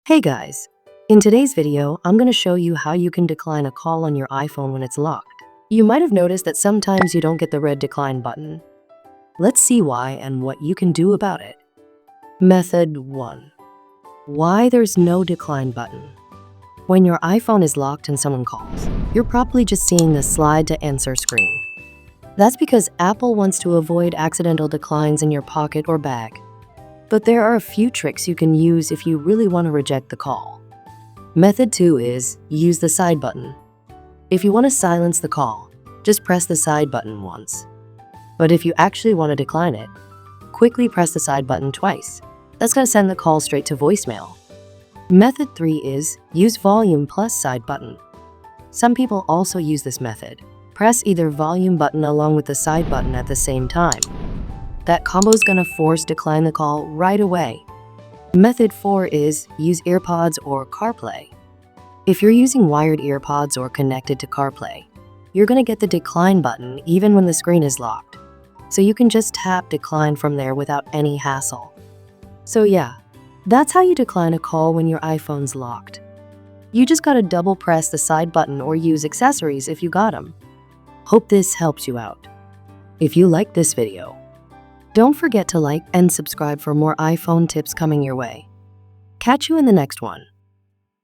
Hey guys, in today's video, I'm going to show you how you can decline a call on your iPhone when it's locked. You might have noticed that sometimes you don't get the red decline button. Let's see why and what you can do about it. Method 1. Why there's no decline button. When your iPhone is locked and someone calls, you're probably just seeing the slide to answer screen. That's because Apple wants to avoid accidental declines in your pocket or bag. But there are a few tricks you can use if you really want to reject the call. Method 2 is use the side button. If you want to silence the call, just press the side button once. But if you actually want to decline it, quickly press the side button twice. That's going to send the call straight to voicemail. Method 3 is use volume plus side button. Some people also use this method. Press either volume button along with the side button at the same time. That combo is going to force decline the call right away. Method 4 is use AirPods or CarPlay. If you're using wired earpods or connected to CarPlay, you're going to get the decline button even when the screen is locked. So you can just tap decline from there without any hassle. So yeah, that's how you decline a call when your iPhone's locked. You just gotta double press the side button or use accessories if you got them. Hope this helps you out. If you liked this video, don't forget to like and subscribe for more iPhone tips coming your way. Catch you in the next one.